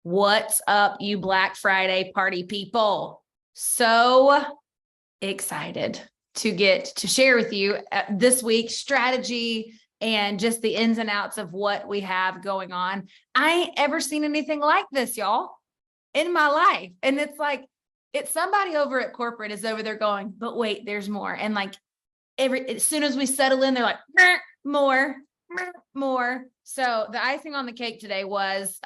What's up, you Black Friday party people? So excited to get to share with you this week's strategy and just the ins and outs of what we have going on. I ain't ever seen anything like this, y'all, in my life. And it's like, it's somebody over at corporate is over there going, but wait, there's more. And like as soon as we settle in, they're like, more. So the icing on the cake today was,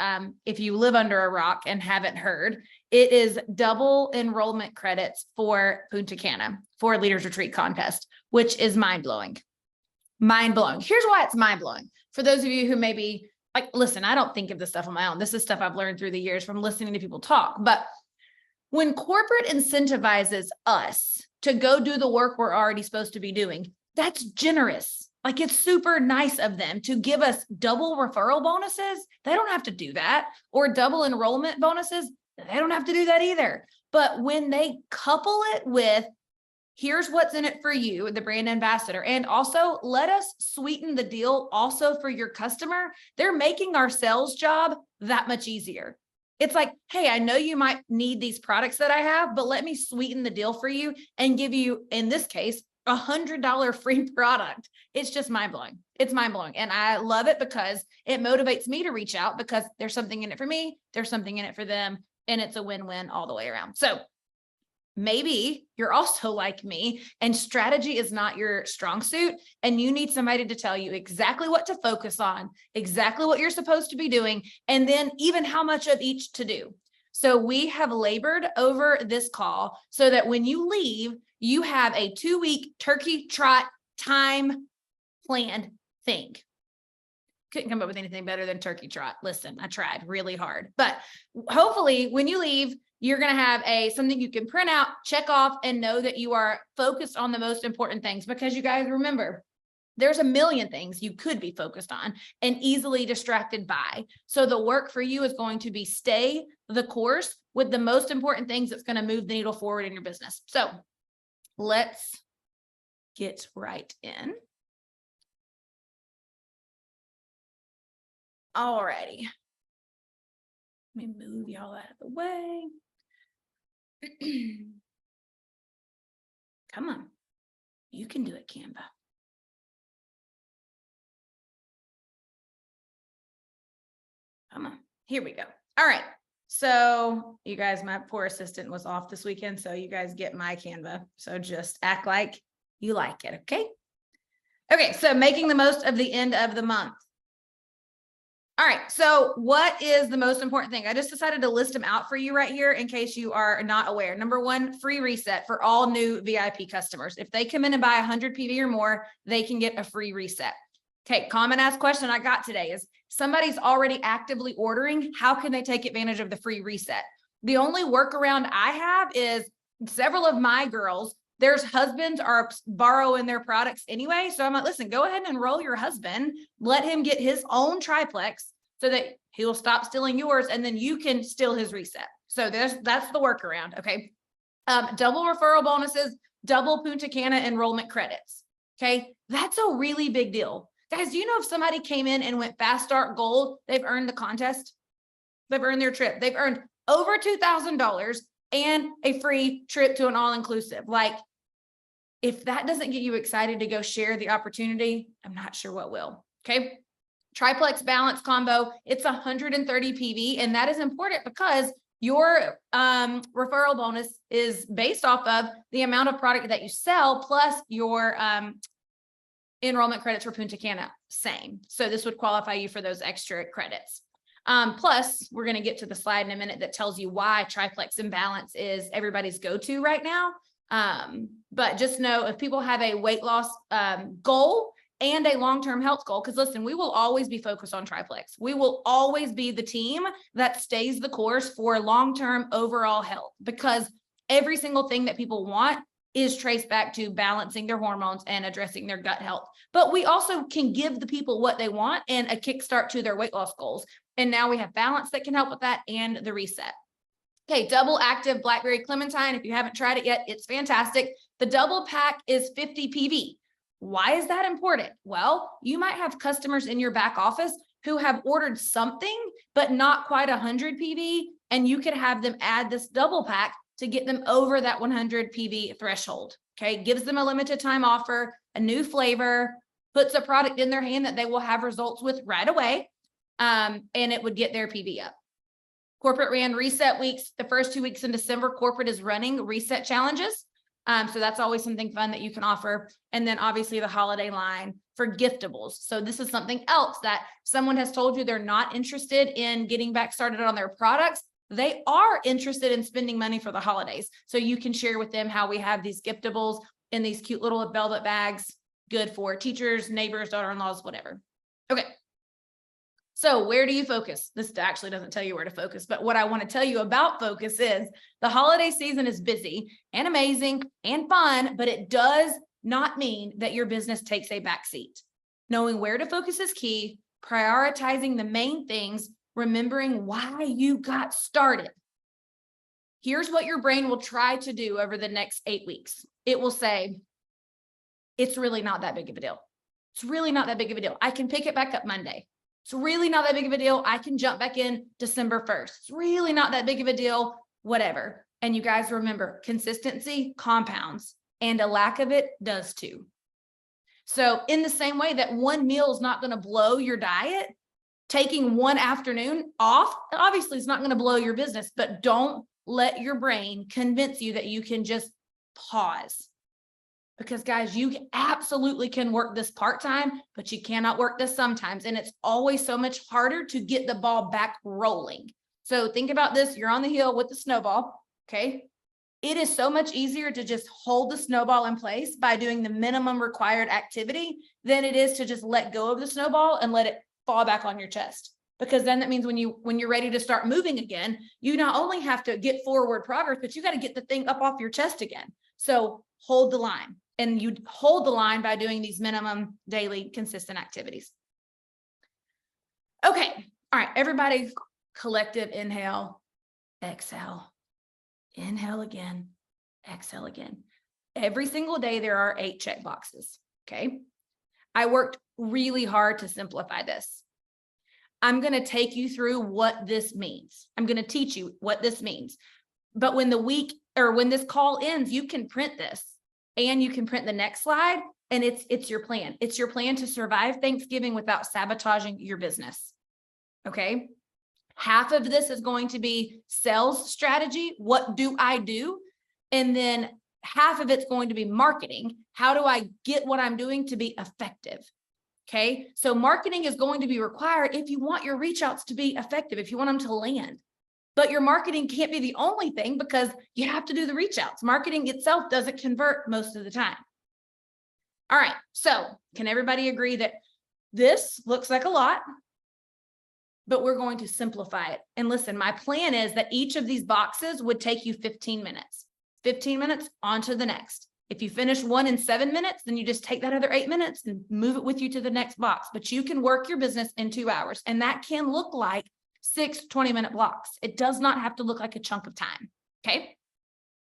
if you live under a rock and haven't heard, it is double enrollment credits for Punta Cana for Leaders Retreat Contest, which is mind-blowing. Mind-blowing. Here's why it's mind-blowing. For those of you who maybe like, listen, I don't think of this stuff on my own. This is stuff I've learned through the years from listening to people talk. But when corporate incentivizes us to go do the work we're already supposed to be doing, that's generous. Like, it's super nice of them to give us double referral bonuses. They don't have to do that. Or double enrollment bonuses. They don't have to do that either. But when they couple it with, here's what's in it for you, the brand ambassador, and also let us sweeten the deal also for your customer, they're making our sales job that much easier. It's like, hey, I know you might need these products that I have, but let me sweeten the deal for you and give you, in this case, $100 free product. It's just mind-blowing. It's mind-blowing. And I love it because it motivates me to reach out because there's something in it for me. There's something in it for them. And it's a win-win all the way around. So maybe you're also like me and strategy is not your strong suit and you need somebody to tell you exactly what to focus on, exactly what you're supposed to be doing, and then even how much of each to do. So we have labored over this call so that when you leave, you have a 2-week Turkey Trot time planned thing. Couldn't come up with anything better than Turkey Trot. Listen, I tried really hard, but hopefully when you leave, you're going to have something you can print out, check off, and know that you are focused on the most important things. Because you guys remember, there's a million things you could be focused on and easily distracted by. So the work for you is going to be stay the course with the most important things that's going to move the needle forward in your business. So let's get right in. Alrighty. Let me move y'all out of the way. Come on. You can do it, Canva. Come on. Here we go. All right. So you guys, my poor assistant was off this weekend, so you guys get my Canva. So just act like you like it, okay? Okay, so making the most of the end of the month. All right, so what is the most important thing? I just decided to list them out for you right here in case you are not aware. Number one, free reset for all new VIP customers. If they come in and buy 100 PV or more, they can get a free reset. Okay, common asked question I got today is, somebody's already actively ordering, how can they take advantage of the free reset? The only workaround I have is several of my girls, their husbands are borrowing their products anyway. So I'm like, listen, go ahead and enroll your husband, let him get his own triplex so that he'll stop stealing yours and then you can steal his reset. So that's the workaround, okay? Double referral bonuses, double Punta Cana enrollment credits, okay? That's a really big deal. Guys, do you know if somebody came in and went fast start gold, they've earned the contest? They've earned their trip. They've earned over $2,000 and a free trip to an all-inclusive. Like, if that doesn't get you excited to go share the opportunity, I'm not sure what will, okay? Triplex balance combo, it's 130 PV, and that is important because your referral bonus is based off of the amount of product that you sell plus your enrollment credits for Punta Cana, same. So this would qualify you for those extra credits. Plus, we're going to get to the slide in a minute that tells you why triplex and balance is everybody's go-to right now. But just know if people have a weight loss goal and a long-term health goal, because listen, we will always be focused on triplex. We will always be the team that stays the course for long-term overall health, because every single thing that people want is traced back to balancing their hormones and addressing their gut health. But we also can give the people what they want and a kickstart to their weight loss goals. And now we have balance that can help with that and the reset. Okay, double active blackberry clementine. If you haven't tried it yet, it's fantastic. The double pack is 50 PV. Why is that important? Well, you might have customers in your back office who have ordered something, but not quite 100 PV, and you could have them add this double pack to get them over that 100 PV threshold. Okay, gives them a limited time offer, a new flavor, puts a product in their hand that they will have results with right away, and it would get their PV up. Corporate ran reset weeks. The first 2 weeks in December, corporate is running reset challenges. So that's always something fun that you can offer. And then obviously the holiday line for giftables. So this is something else that someone has told you they're not interested in getting back started on their products. They are interested in spending money for the holidays. So you can share with them how we have these giftables in these cute little velvet bags, good for teachers, neighbors, daughter-in-laws, whatever. Okay. So where do you focus? This actually doesn't tell you where to focus, but what I want to tell you about focus is the holiday season is busy and amazing and fun, but it does not mean that your business takes a back seat. Knowing where to focus is key, prioritizing the main things, remembering why you got started. Here's what your brain will try to do over the next 8 weeks. It will say, it's really not that big of a deal. It's really not that big of a deal. I can pick it back up Monday. It's really not that big of a deal. I can jump back in December 1st. It's really not that big of a deal, whatever. And you guys remember, consistency compounds and a lack of it does too. So in the same way that one meal is not going to blow your diet, taking one afternoon off, obviously it's not going to blow your business, but don't let your brain convince you that you can just pause. Because guys, you absolutely can work this part-time, but you cannot work this sometimes. And it's always so much harder to get the ball back rolling. So think about this. You're on the hill with the snowball. Okay. It is so much easier to just hold the snowball in place by doing the minimum required activity than it is to just let go of the snowball and let it fall back on your chest. Because then that means when you're ready to start moving again, you not only have to get forward progress, but you got to get the thing up off your chest again. So hold the line. And you hold the line by doing these minimum daily consistent activities. Okay. All right. Everybody, collective inhale, exhale, inhale again, exhale again. Every single day, there are 8 check boxes. Okay. I worked really hard to simplify this. I'm going to take you through what this means. I'm going to teach you what this means. But when this call ends, you can print this. And you can print the next slide, and it's your plan. It's your plan to survive Thanksgiving without sabotaging your business. Okay. Half of this is going to be sales strategy. What do I do? And then half of it's going to be marketing. How do I get what I'm doing to be effective? Okay. So marketing is going to be required if you want your reach outs to be effective, if you want them to land. But your marketing can't be the only thing because you have to do the reach outs. Marketing itself doesn't convert most of the time. All right. So can everybody agree that this looks like a lot, but we're going to simplify it? And listen, my plan is that each of these boxes would take you 15 minutes, 15 minutes on to the next. If you finish one in 7 minutes, then you just take that other 8 minutes and move it with you to the next box. But you can work your business in 2 hours, and that can look like 6 20-minute blocks. It does not have to look like a chunk of time. Okay.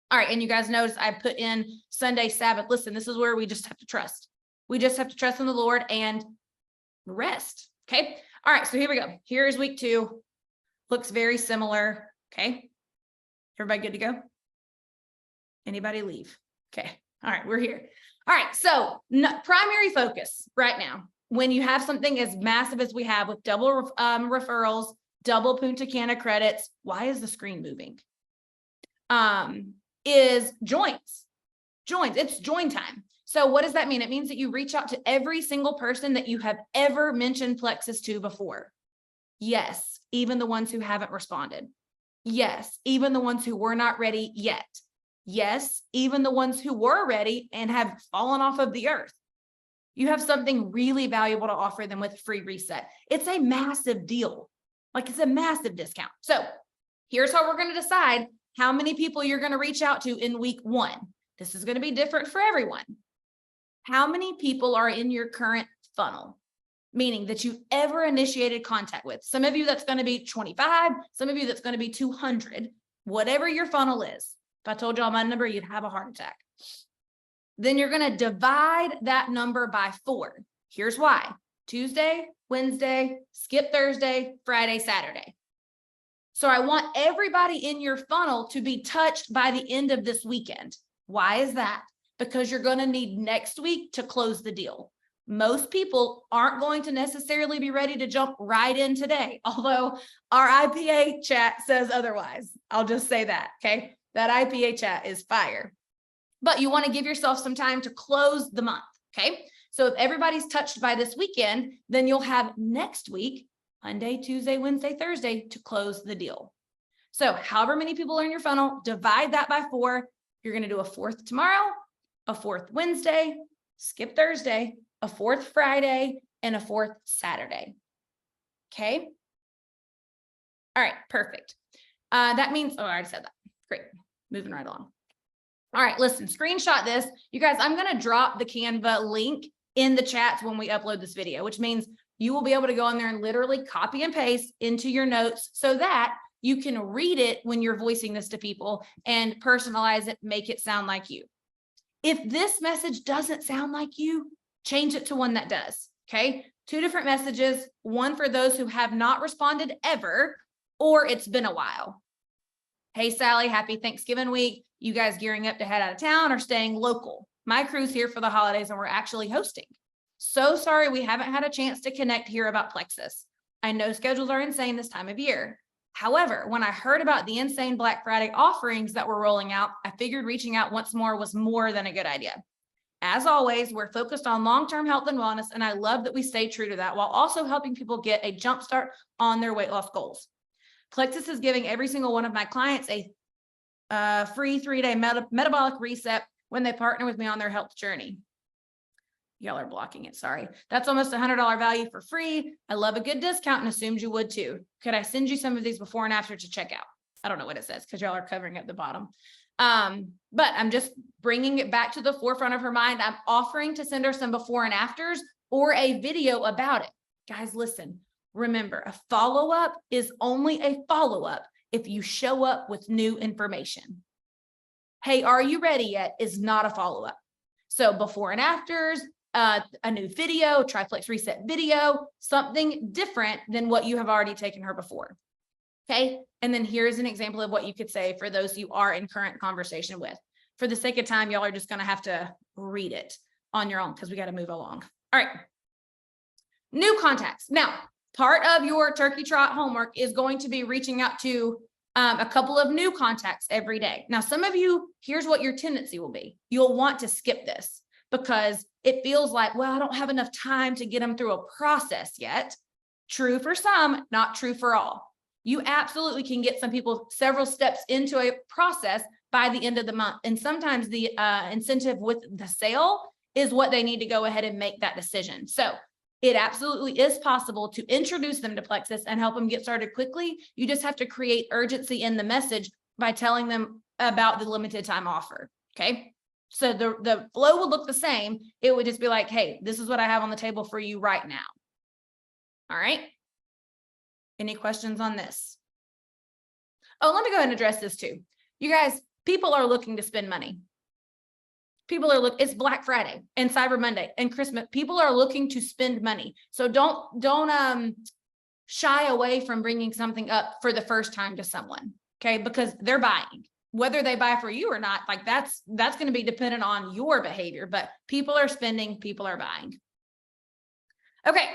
All right. And you guys notice I put in Sunday, Sabbath. Listen, this is where we just have to trust. We just have to trust in the Lord and rest. Okay. All right. So here we go. Here is week 2. Looks very similar. Okay. Everybody good to go? Anybody leave? Okay. All right. We're here. All right. So primary focus right now, when you have something as massive as we have with double referrals, double Punta Cana credits. Why is the screen moving? Is joins. It's join time. So what does that mean? It means that you reach out to every single person that you have ever mentioned Plexus to before. Yes, even the ones who haven't responded. Yes, even the ones who were not ready yet. Yes, even the ones who were ready and have fallen off of the earth. You have something really valuable to offer them with a free reset. It's a massive deal. Like, it's a massive discount. So here's how we're going to decide how many people you're going to reach out to in week 1. This is going to be different for everyone. How many people are in your current funnel? Meaning that you've ever initiated contact with. Some of you that's going to be 25, some of you that's going to be 200, whatever your funnel is. If I told y'all my number, you'd have a heart attack. Then you're going to divide that number by 4. Here's why. Tuesday, Wednesday, skip Thursday, Friday, Saturday. So I want everybody in your funnel to be touched by the end of this weekend. Why is that? Because you're going to need next week to close the deal. Most people aren't going to necessarily be ready to jump right in today, although our IPA chat says otherwise. I'll just say that, okay? That IPA chat is fire. But you want to give yourself some time to close the month, okay? So if everybody's touched by this weekend, then you'll have next week, Monday, Tuesday, Wednesday, Thursday, to close the deal. So however many people are in your funnel, divide that by 4. You're going to do a 4th tomorrow, a 4th Wednesday, skip Thursday, a 4th Friday, and a 4th Saturday. Okay. All right. Perfect. That means, I already said that. Great. Moving right along. All right. Listen, screenshot this. You guys, I'm going to drop the Canva link in the chats when we upload this video, which means you will be able to go in there and literally copy and paste into your notes so that you can read it when you're voicing this to people and personalize it, make it sound like you. If this message doesn't sound like you, change it to one that does, okay? 2 different messages, one for those who have not responded ever, or it's been a while. Hey, Sally, happy Thanksgiving week. You guys gearing up to head out of town or staying local? My crew's here for the holidays and we're actually hosting. So sorry we haven't had a chance to connect here about Plexus. I know schedules are insane this time of year. However, when I heard about the insane Black Friday offerings that were rolling out, I figured reaching out once more was more than a good idea. As always, we're focused on long-term health and wellness, and I love that we stay true to that while also helping people get a jump start on their weight loss goals. Plexus is giving every single one of my clients a free 3-day metabolic reset when they partner with me on their health journey. Y'all are blocking it. Sorry. That's almost $100 value for free. I love a good discount and assumed you would too. Could I send you some of these before and after to check out? I don't know what it says because y'all are covering up the bottom. But I'm just bringing it back to the forefront of her mind. I'm offering to send her some before and afters or a video about it. Guys, listen, remember, a follow-up is only a follow-up if you show up with new information. Hey, are you ready yet? Is not a follow-up. So before and afters, a new video, triplex reset video, something different than what you have already taken her before. Okay. And then here's an example of what you could say for those you are in current conversation with. For the sake of time, y'all are just going to have to read it on your own because we got to move along. All right. New contacts. Now, part of your Turkey Trot homework is going to be reaching out to a couple of new contacts every day. Now, some of you, here's what your tendency will be. You'll want to skip this because it feels like, well, I don't have enough time to get them through a process yet. True for some, not true for all. You absolutely can get some people several steps into a process by the end of the month. And sometimes the incentive with the sale is what they need to go ahead and make that decision. So it absolutely is possible to introduce them to Plexus and help them get started quickly. You just have to create urgency in the message by telling them about the limited time offer. Okay. So the flow will look the same. It would just be like, hey, this is what I have on the table for you right now. All right. Any questions on this? Oh, let me go ahead and address this too. You guys, people are looking to spend money. People are it's Black Friday and Cyber Monday and Christmas. People are looking to spend money. So don't shy away from bringing something up for the first time to someone. Okay. Because they're buying, whether they buy for you or not, like that's going to be dependent on your behavior, but people are spending, people are buying. Okay.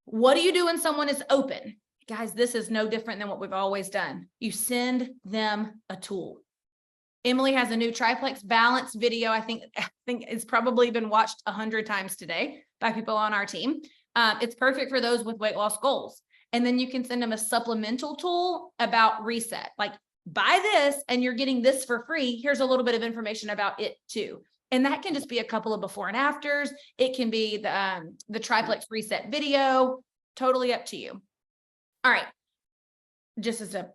What do you do when someone is open? Guys, this is no different than what we've always done. You send them a tool. Emily has a new triplex balance video. I think it's probably been watched 100 times today by people on our team. It's perfect for those with weight loss goals. And then you can send them a supplemental tool about reset. Like, buy this and you're getting this for free. Here's a little bit of information about it too. And that can just be a couple of before and afters. It can be the triplex reset video, totally up to you. All right. Just as a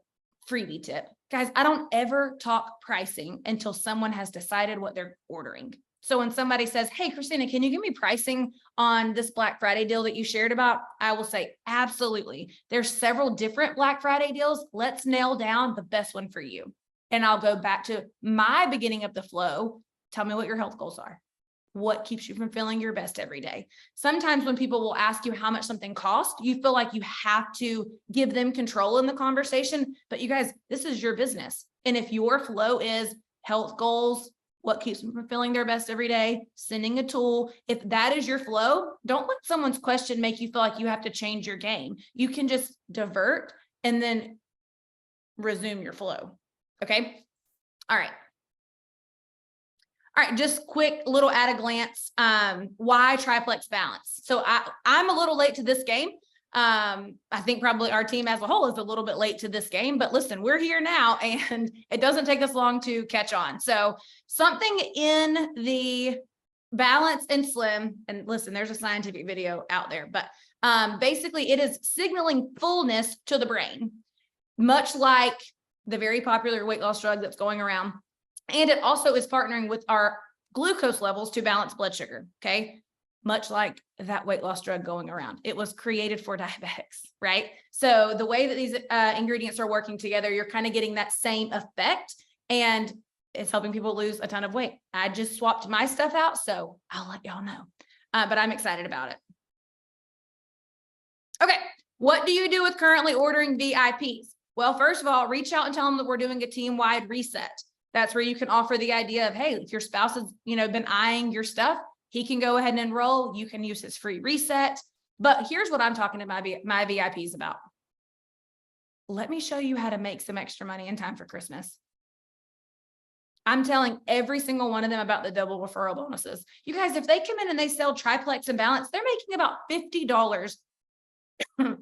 freebie tip, guys, I don't ever talk pricing until someone has decided what they're ordering. So when somebody says, hey, Christina, can you give me pricing on this Black Friday deal that you shared about? I will say, absolutely. There's several different Black Friday deals. Let's nail down the best one for you. And I'll go back to my beginning of the flow. Tell me what your health goals are. What keeps you from feeling your best every day? Sometimes when people will ask you how much something costs, you feel like you have to give them control in the conversation. But you guys, this is your business. And if your flow is health goals, what keeps them from feeling their best every day, sending a tool, if that is your flow, don't let someone's question make you feel like you have to change your game. You can just divert and then resume your flow. Okay. All right. All right, just quick little at a glance. Why triplex balance? So I'm a little late to this game. I think probably our team as a whole is a little bit late to this game, but listen, we're here now and it doesn't take us long to catch on. So something in the balance and slim, and listen, there's a scientific video out there, but basically it is signaling fullness to the brain, much like the very popular weight loss drug that's going around. And it also is partnering with our glucose levels to balance blood sugar. Okay. Much like that weight loss drug going around. It was created for diabetics, right? So the way that these ingredients are working together, you're kind of getting that same effect and it's helping people lose a ton of weight. I just swapped my stuff out, so I'll let y'all know. But I'm excited about it. Okay. What do you do with currently ordering VIPs? Well, first of all, reach out and tell them that we're doing a team-wide reset. That's where you can offer the idea of, hey, if your spouse has, been eyeing your stuff, he can go ahead and enroll. You can use his free reset. But here's what I'm talking to my VIPs about. Let me show you how to make some extra money in time for Christmas. I'm telling every single one of them about the double referral bonuses. You guys, if they come in and they sell triplex and balance, they're making about $50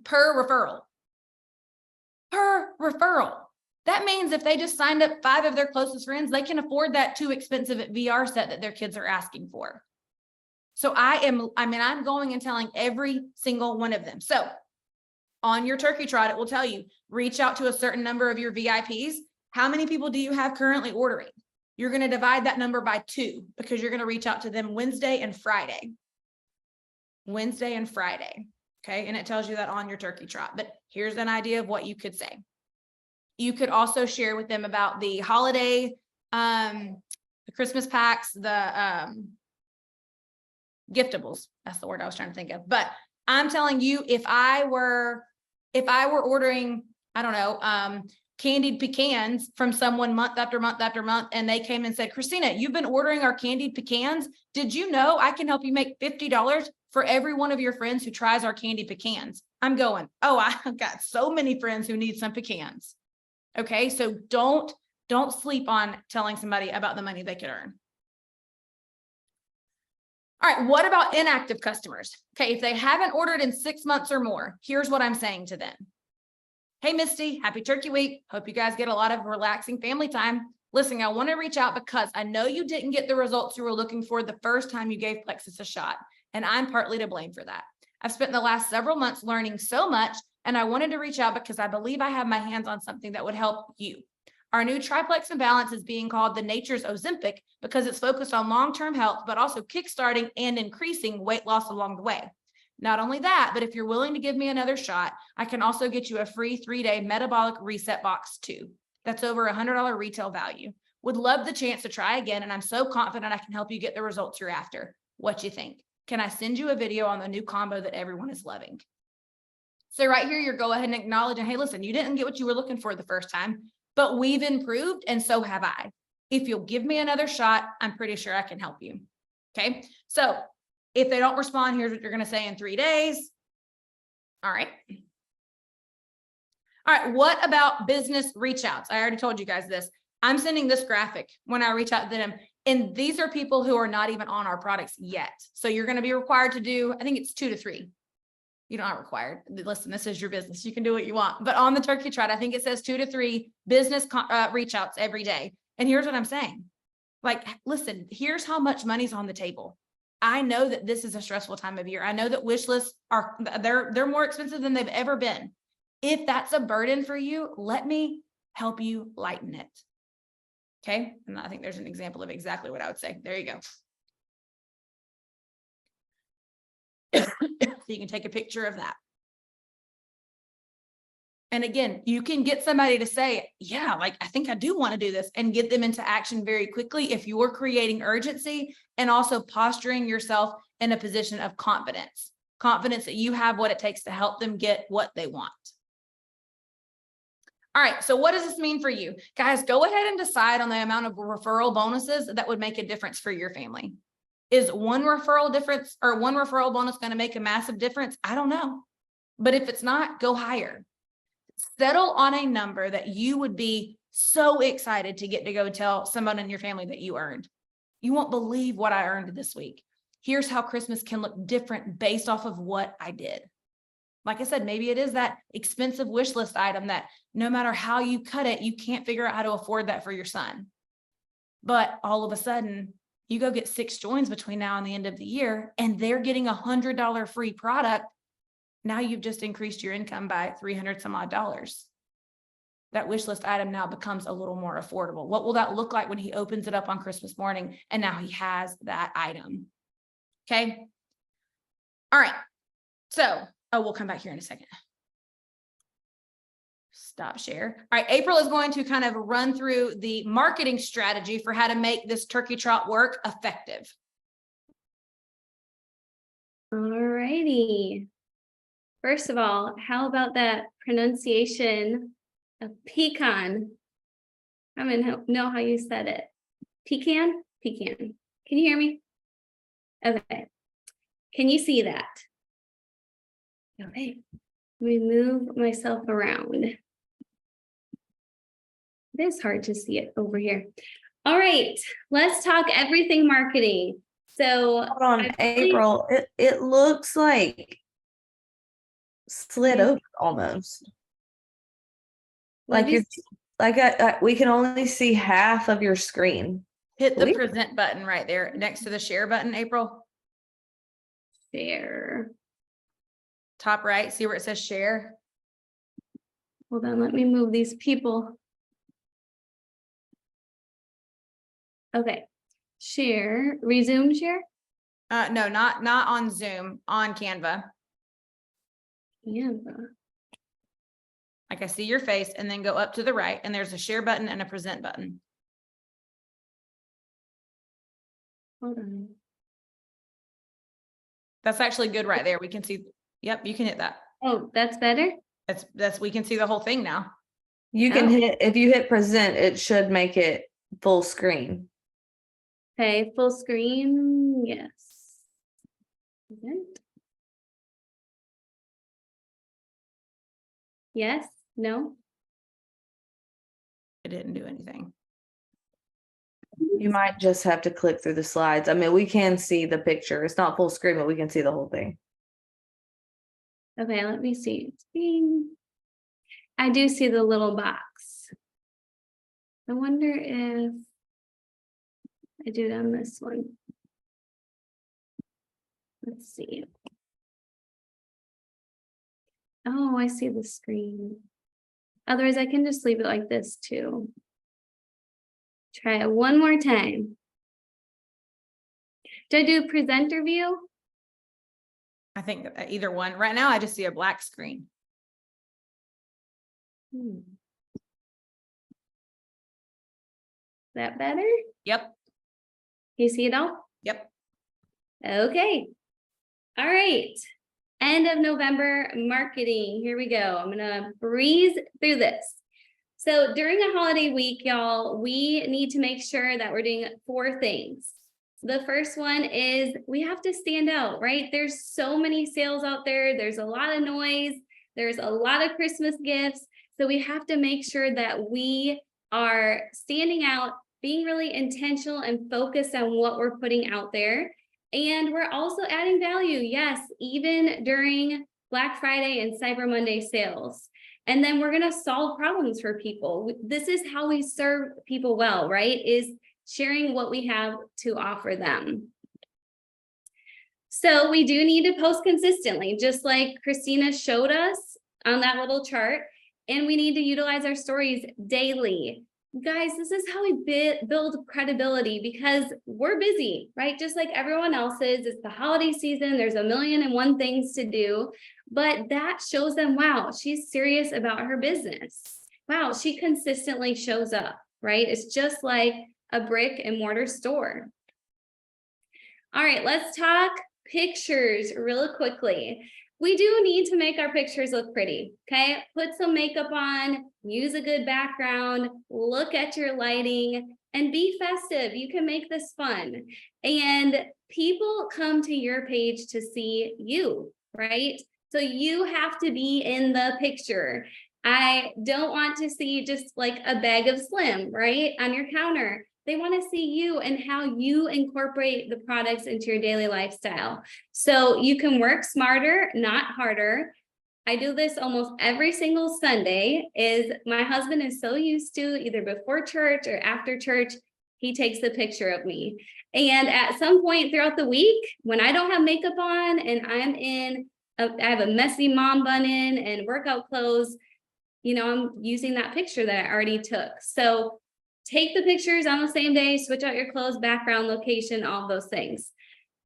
per referral. Per referral. That means if they just signed up 5 of their closest friends, they can afford that too expensive VR set that their kids are asking for. So I'm going and telling every single one of them. So on your Turkey Trot, it will tell you, reach out to a certain number of your VIPs. How many people do you have currently ordering? You're going to divide that number by 2 because you're going to reach out to them Wednesday and Friday. Wednesday and Friday. Okay. And it tells you that on your Turkey Trot, but here's an idea of what you could say. You could also share with them about the holiday, the Christmas packs, the giftables. That's the word I was trying to think of. But I'm telling you, if I were ordering, I don't know, candied pecans from someone month after month after month, and they came and said, Christina, you've been ordering our candied pecans. Did you know I can help you make $50 for every one of your friends who tries our candied pecans? I'm going, oh, I've got so many friends who need some pecans. Okay, so don't sleep on telling somebody about the money they could earn. All right, what about inactive customers? Okay, if they haven't ordered in 6 months or more, here's what I'm saying to them. Hey, Misty, happy Turkey Week. Hope you guys get a lot of relaxing family time. Listen, I want to reach out because I know you didn't get the results you were looking for the first time you gave Plexus a shot, and I'm partly to blame for that. I've spent the last several months learning so much, and I wanted to reach out because I believe I have my hands on something that would help you. Our new triplex and balance is being called the Nature's Ozempic because it's focused on long-term health, but also kickstarting and increasing weight loss along the way. Not only that, but if you're willing to give me another shot, I can also get you a free 3-day metabolic reset box too. That's over $100 retail value. Would love the chance to try again, and I'm so confident I can help you get the results you're after. What you think? Can I send you a video on the new combo that everyone is loving? So right here, you're go ahead and acknowledge, and hey, listen, you didn't get what you were looking for the first time, but we've improved, and so have I. If you'll give me another shot, I'm pretty sure I can help you. Okay. So if they don't respond, here's what you're going to say in 3 days. All right. All right. What about business reach outs? I already told you guys this. I'm sending this graphic when I reach out to them. And these are people who are not even on our products yet. So you're going to be required to do, I think it's 2 to 3. You're not required. Listen, this is your business. You can do what you want. But on the Turkey Trot, I think it says 2 to 3 business reach outs every day. And here's what I'm saying. Like, listen, here's how much money's on the table. I know that this is a stressful time of year. I know that wish lists are, they're more expensive than they've ever been. If that's a burden for you, let me help you lighten it. Okay. And I think there's an example of exactly what I would say. There you go. So you can take a picture of that. And again, you can get somebody to say, yeah, like, I think I do want to do this, and get them into action very quickly if you're creating urgency and also posturing yourself in a position of confidence that you have what it takes to help them get what they want. All right, so what does this mean for you? Guys, go ahead and decide on the amount of referral bonuses that would make a difference for your family. Is one referral bonus going to make a massive difference? I don't know. But if it's not, go higher. Settle on a number that you would be so excited to get to go tell someone in your family that you earned. You won't believe what I earned this week. Here's how Christmas can look different based off of what I did. Like I said, maybe it is that expensive wish list item that no matter how you cut it, you can't figure out how to afford that for your son. But all of a sudden, you go get 6 joins between now and the end of the year, and they're getting $100 free product. Now you've just increased your income by $300 some odd. That wish list item now becomes a little more affordable. What will that look like when he opens it up on Christmas morning and now he has that item? Okay. All right. So, we'll come back here in a second. Stop share. All right. April is going to kind of run through the marketing strategy for how to make this turkey trot work effective. All righty. First of all, how about that pronunciation of pecan? I don't know how you said it. Pecan? Pecan. Can you hear me? Okay. Can you see that? Okay. Let me move myself around. It is hard to see it over here. All right. Let's talk everything marketing. So hold on, April. It looks like slid over almost. Like you're like we can only see half of your screen. Hit the present button right there next to the share button, April. Share. Top right, see where it says share? Hold on, let me move these people. Okay, share, resume share? No, not on Zoom, on Canva. Canva. Like I see your face, and then go up to the right, and there's a share button and a present button. Hold on. That's actually good right there. We can see. Yep, you can hit that. Oh, that's better? That's we can see the whole thing now. You can hit, if you hit present, it should make it full screen. Okay, full screen, yes. Present. Yes, no? It didn't do anything. You might just have to click through the slides. I mean, we can see the picture. It's not full screen, but we can see the whole thing. Okay, let me see. I do see the little box. I wonder if I do it on this one. Let's see. Oh, I see the screen. Otherwise, I can just leave it like this too. Try it one more time. Do I do presenter view? I think either one. Right now, I just see a black screen. That better? Yep. You see it all? Yep. Okay. All right. End of November marketing. Here we go. I'm going to breeze through this. So during a holiday week, y'all, we need to make sure that we're doing 4 things. The first one is we have to stand out, right? There's so many sales out there. There's a lot of noise. There's a lot of Christmas gifts. So we have to make sure that we are standing out, being really intentional and focused on what we're putting out there. And we're also adding value. Yes, even during Black Friday and Cyber Monday sales. And then we're going to solve problems for people. This is how we serve people well, right? Is sharing what we have to offer them. So we do need to post consistently, just like Christina showed us on that little chart. And we need to utilize our stories daily. guys, this is how we build credibility, because we're busy, right? Just like everyone else is. It's the holiday season. There's a million and one things to do, but that shows them, wow, she's serious about her business. Wow, she consistently shows up, right? It's just like a brick and mortar store. All right, let's talk pictures really quickly. We do need to make our pictures look pretty, okay? Put some makeup on, use a good background, look at your lighting, and be festive. You can make this fun. And people come to your page to see you, right? So you have to be in the picture. I don't want to see just like a bag of Slim, right, on your counter. They want to see you and how you incorporate the products into your daily lifestyle. So you can work smarter, not harder. I do this almost every single Sunday. My husband is so used to either before church or after church, he takes a picture of me. And at some point throughout the week, when I don't have makeup on and I have a messy mom bun in and workout clothes, I'm using that picture that I already took. So take the pictures on the same day, switch out your clothes, background, location, all those things.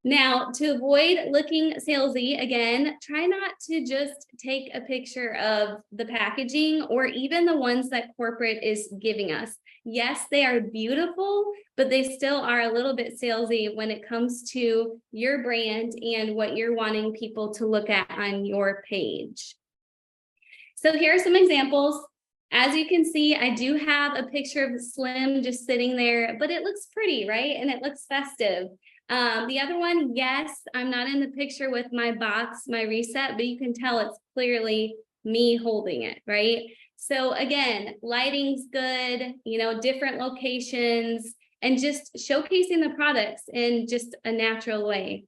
Now, to avoid looking salesy, again, try not to just take a picture of the packaging or even the ones that corporate is giving us. Yes, they are beautiful, but they still are a little bit salesy when it comes to your brand and what you're wanting people to look at on your page. So here are some examples. As you can see, I do have a picture of Slim just sitting there, but it looks pretty, right? And it looks festive. The other one, yes, I'm not in the picture with my box, my reset, but you can tell it's clearly me holding it, right? So again, lighting's good, different locations, and just showcasing the products in just a natural way.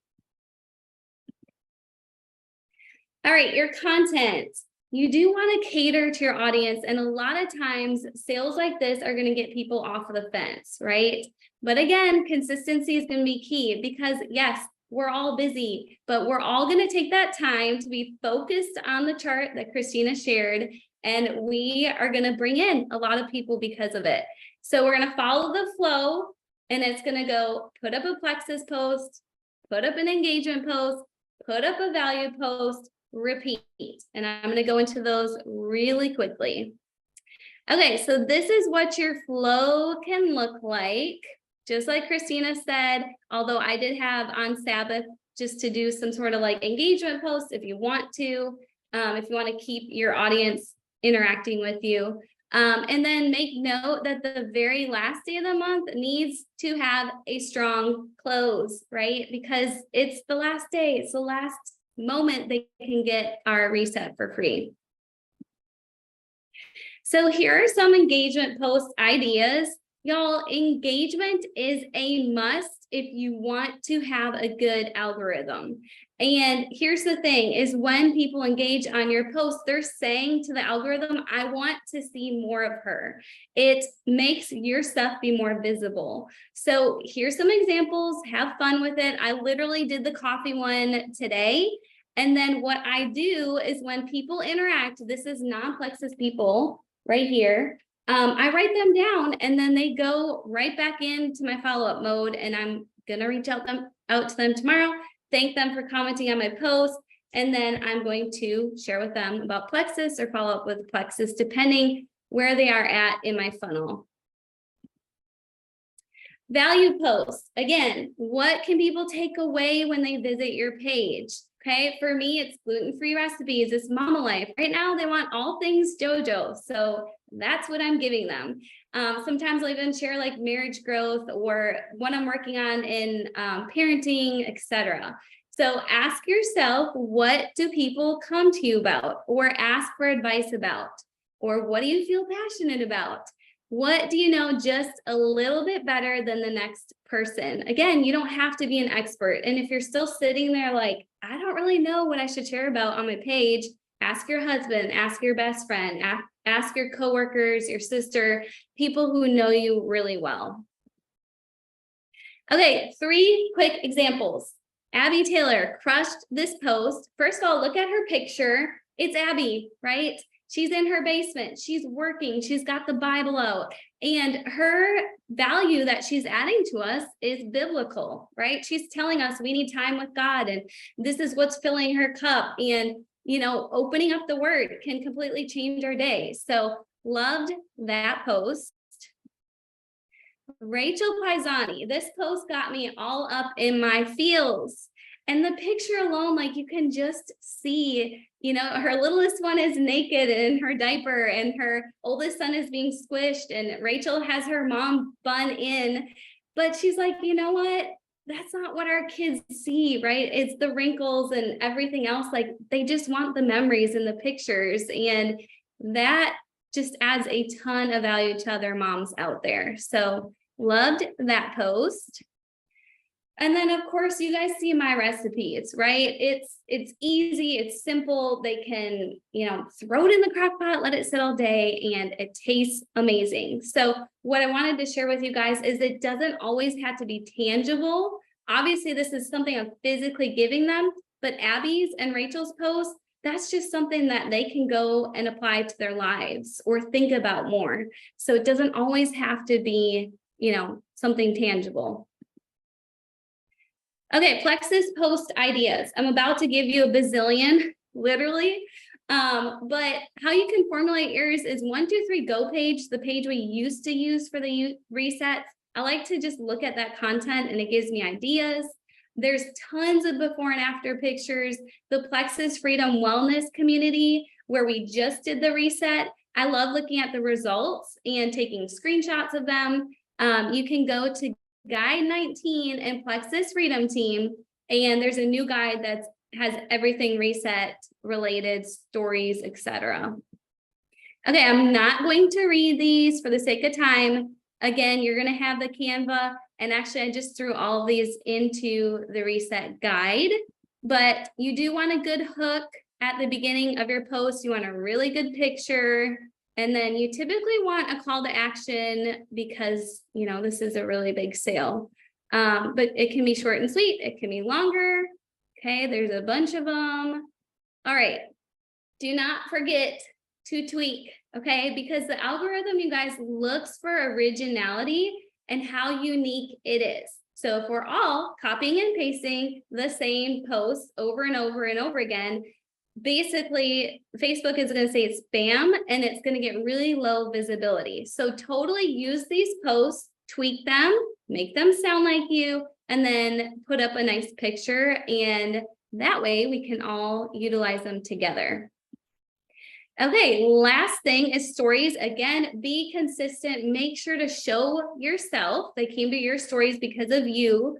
All right, your content. You do want to cater to your audience. And a lot of times sales like this are going to get people off of the fence, right? But again, consistency is going to be key, because yes, we're all busy, but we're all going to take that time to be focused on the chart that Christina shared. And we are going to bring in a lot of people because of it. So we're going to follow the flow, and it's going to go put up a Plexus post, put up an engagement post, put up a value post, repeat. And I'm going to go into those really quickly. Okay, so this is what your flow can look like. Just like Christina said, although I did have on Sabbath just to do some sort of like engagement post if you want to keep your audience interacting with you. And then make note that the very last day of the month needs to have a strong close, right? Because it's the last day, it's the last moment they can get our reset for free. So here are some engagement post ideas. Y'all, engagement is a must if you want to have a good algorithm. And here's the thing is, when people engage on your post, they're saying to the algorithm, I want to see more of her. It makes your stuff be more visible. So here's some examples. Have fun with it. I literally did the coffee one today. And then what I do is when people interact, this is non-Plexus people right here. I write them down, and then they go right back into my follow-up mode, and I'm going to reach out to them tomorrow, thank them for commenting on my post, and then I'm going to share with them about Plexus or follow up with Plexus, depending where they are at in my funnel. Value posts. Again, what can people take away when they visit your page? Okay, for me, it's gluten-free recipes, it's mama life. Right now, they want all things JoJo, so that's what I'm giving them. Sometimes I'll even share like marriage growth or what I'm working on in parenting, etc. So ask yourself, what do people come to you about, or ask for advice about, or what do you feel passionate about? What do you know just a little bit better than the next person? Again, you don't have to be an expert. And if you're still sitting there like, I don't really know what I should share about on my page, ask your husband, ask your best friend, ask your coworkers, your sister, people who know you really well. Okay, 3 quick examples. Abby Taylor crushed this post. First of all, look at her picture. It's Abby, right? She's in her basement, she's working, she's got the Bible out, and her value that she's adding to us is biblical, right? She's telling us we need time with God, and this is what's filling her cup. And, opening up the word can completely change our day. So loved that post. Rachel Paisani, this post got me all up in my feels. And the picture alone, like you can just see, her littlest one is naked in her diaper and her oldest son is being squished, and Rachel has her mom bun in, but she's like, you know what? That's not what our kids see, right? It's the wrinkles and everything else. Like they just want the memories and the pictures. And that just adds a ton of value to other moms out there. So loved that post. And then of course you guys see my recipes, right? It's easy, it's simple. They can, throw it in the crock pot, let it sit all day, and it tastes amazing. So what I wanted to share with you guys is it doesn't always have to be tangible. Obviously this is something I'm physically giving them, but Abby's and Rachel's post, that's just something that they can go and apply to their lives or think about more. So it doesn't always have to be, something tangible. Okay, Plexus post ideas. I'm about to give you a bazillion, literally. But how you can formulate yours is 1, 2, 3 go page, the page we used to use for the resets. I like to just look at that content and it gives me ideas. There's tons of before and after pictures. The Plexus Freedom Wellness community, where we just did the reset. I love looking at the results and taking screenshots of them. You can go to Guide 19 and Plexus Freedom Team, and there's a new guide that has everything reset related, stories, etc. Okay, I'm not going to read these for the sake of time. Again, you're going to have the Canva, and actually I just threw all of these into the reset guide, but you do want a good hook at the beginning of your post. You want a really good picture. And then you typically want a call to action because, this is a really big sale. But it can be short and sweet. It can be longer. Okay, there's a bunch of them. All right. Do not forget to tweak, okay? Because the algorithm, you guys, looks for originality and how unique it is. So if we're all copying and pasting the same posts over and over and over again, basically Facebook is going to say it's spam and it's going to get really low visibility. So totally use these posts, tweak them, make them sound like you, and then put up a nice picture. And that way we can all utilize them together. Okay, last thing is stories. Again, be consistent. Make sure to show yourself. They came to your stories because of you.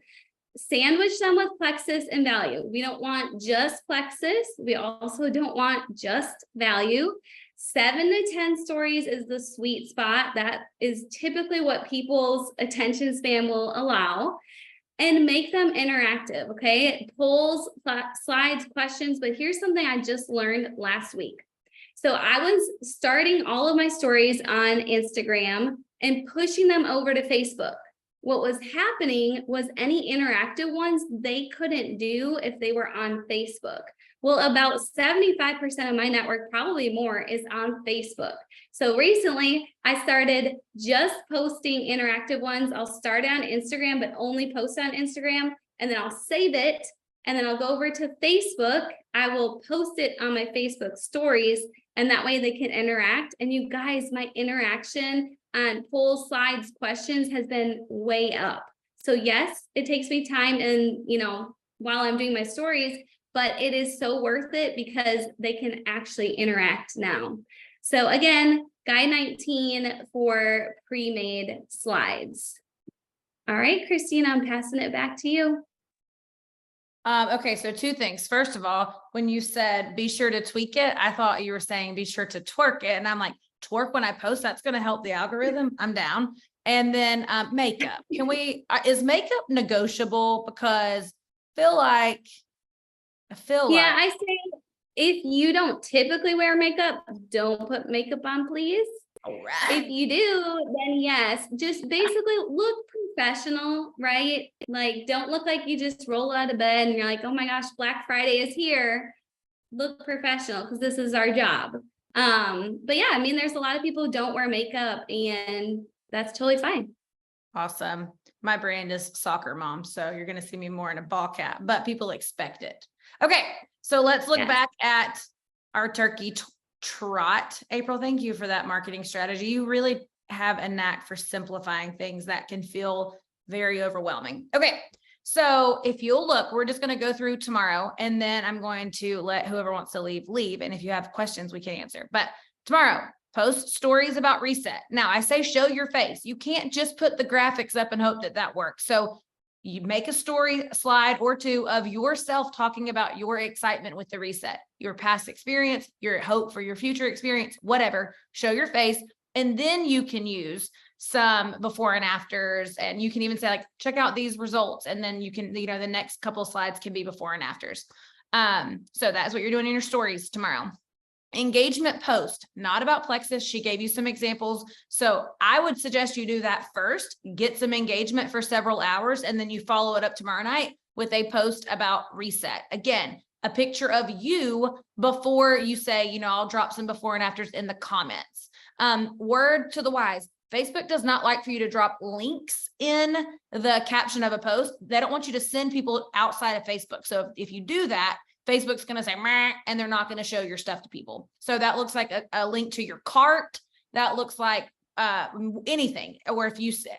Sandwich them with Plexus and value. We don't want just Plexus. We also don't want just value. 7 to 10 stories is the sweet spot. That is typically what people's attention span will allow. And make them interactive, okay? Polls, slides, questions. But here's something I just learned last week. So I was starting all of my stories on Instagram and pushing them over to Facebook. What was happening was any interactive ones they couldn't do if they were on Facebook. Well, about 75% of my network, probably more, is on Facebook. So recently I started just posting interactive ones. I'll start on Instagram, but only post on Instagram, and then I'll save it. And then I'll go over to Facebook. I will post it on my Facebook stories, and that way they can interact. And you guys, my interaction on polls, slides, questions has been way up. So yes, it takes me time and, while I'm doing my stories, but it is so worth it because they can actually interact now. So again, Guide 19 for pre-made slides. All right, Christina, I'm passing it back to you. Okay, so 2 things. First of all, when you said be sure to tweak it, I thought you were saying be sure to twerk it. And I'm like, twerk when I post, that's going to help the algorithm. I'm down. And then makeup. Is makeup negotiable? Because I feel yeah, like. I say if you don't typically wear makeup, don't put makeup on, please. All right. If you do, then yes, just basically look professional, right? Like, don't look like you just roll out of bed and you're like, oh my gosh, Black Friday is here. Look professional because this is our job. But yeah, I mean, there's a lot of people who don't wear makeup, and that's totally fine. Awesome. My brand is Soccer Mom, so you're going to see me more in a ball cap, but people expect it. Okay, so let's look Yes. back at our Turkey Trot. April, thank you for that marketing strategy. You really have a knack for simplifying things that can feel very overwhelming. Okay, so if you'll look, we're just going to go through tomorrow, and then I'm going to let whoever wants to leave. And if you have questions, we can answer. But tomorrow, post stories about reset. Now, I say show your face. You can't just put the graphics up and hope that that works. So you make a story slide or two of yourself talking about your excitement with the reset, your past experience, your hope for your future experience, whatever. Show your face. And then you can use some before and afters. And you can even say, like, check out these results. And then you can, the next couple of slides can be before and afters. So that's what you're doing in your stories tomorrow. Engagement post, not about Plexus. She gave you some examples. So I would suggest you do that first, get some engagement for several hours, and then you follow it up tomorrow night with a post about reset. Again, a picture of you before you say, I'll drop some before and afters in the comments. Word to the wise, Facebook does not like for you to drop links in the caption of a post. They don't want you to send people outside of Facebook. So if you do that, Facebook's going to say, meh, and they're not going to show your stuff to people. So that looks like a link to your cart. That looks like anything. Or if you say,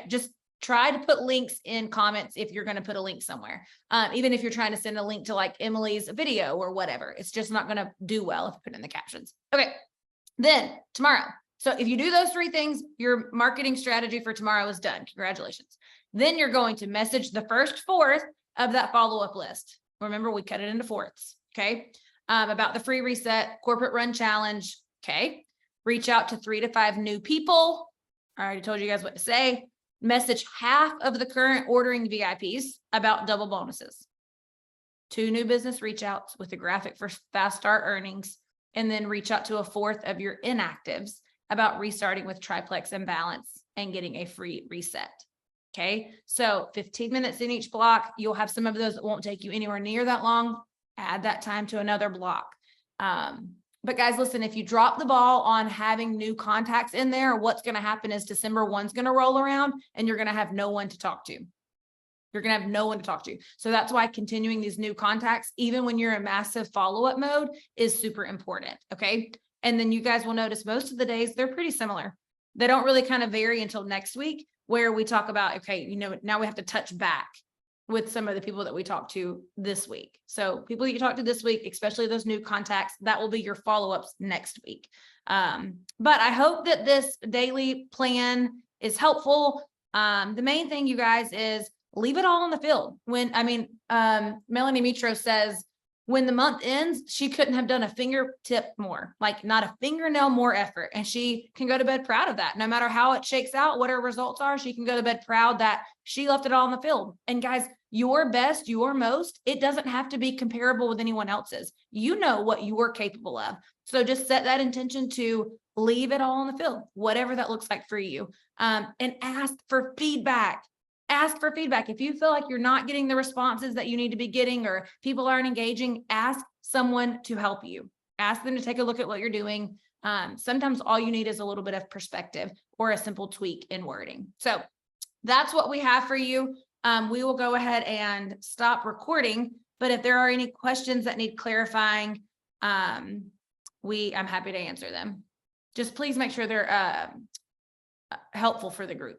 just try to put links in comments if you're going to put a link somewhere. Even if you're trying to send a link to like Emily's video or whatever, it's just not going to do well if you put it in the captions. Okay, then tomorrow. So if you do those three things, your marketing strategy for tomorrow is done. Congratulations. Then you're going to message the first fourth of that follow-up list. Remember, we cut it into fourths. Okay. About the free reset, corporate run challenge. Okay. Reach out to 3 to 5 new people. I already told you guys what to say. Message half of the current ordering VIPs about double bonuses. 2 new business reach outs with a graphic for fast start earnings. And then reach out to a fourth of your inactives about restarting with triplex and balance and getting a free reset. Okay, so 15 minutes in each block. You'll have some of those that won't take you anywhere near that long. Add that time to another block. But guys, listen, if you drop the ball on having new contacts in there, what's going to happen is December 1's going to roll around and you're going to have no one to talk to. You're going to have no one to talk to. So that's why continuing these new contacts, even when you're in massive follow-up mode, is super important. Okay. And then you guys will notice most of the days, they're pretty similar. They don't really kind of vary until next week, where we talk about, okay, now we have to touch back with some of the people that we talked to this week. So people you talk to this week, especially those new contacts, that will be your follow-ups next week. But I hope that this daily plan is helpful. The main thing, you guys, is leave it all on the field. Melanie Mitro says, when the month ends, she couldn't have done a fingertip more, like not a fingernail more effort. And she can go to bed proud of that. No matter how it shakes out, what her results are, she can go to bed proud that she left it all on the field. And guys, your best, your most, it doesn't have to be comparable with anyone else's. You know what you're capable of. So just set that intention to leave it all on the field, whatever that looks like for you. And ask for feedback. Ask for feedback. If you feel like you're not getting the responses that you need to be getting, or people aren't engaging, ask someone to help you. Ask them to take a look at what you're doing. Sometimes all you need is a little bit of perspective or a simple tweak in wording. So that's what we have for you. We will go ahead and stop recording, but if there are any questions that need clarifying, I'm happy to answer them. Just please make sure they're helpful for the group.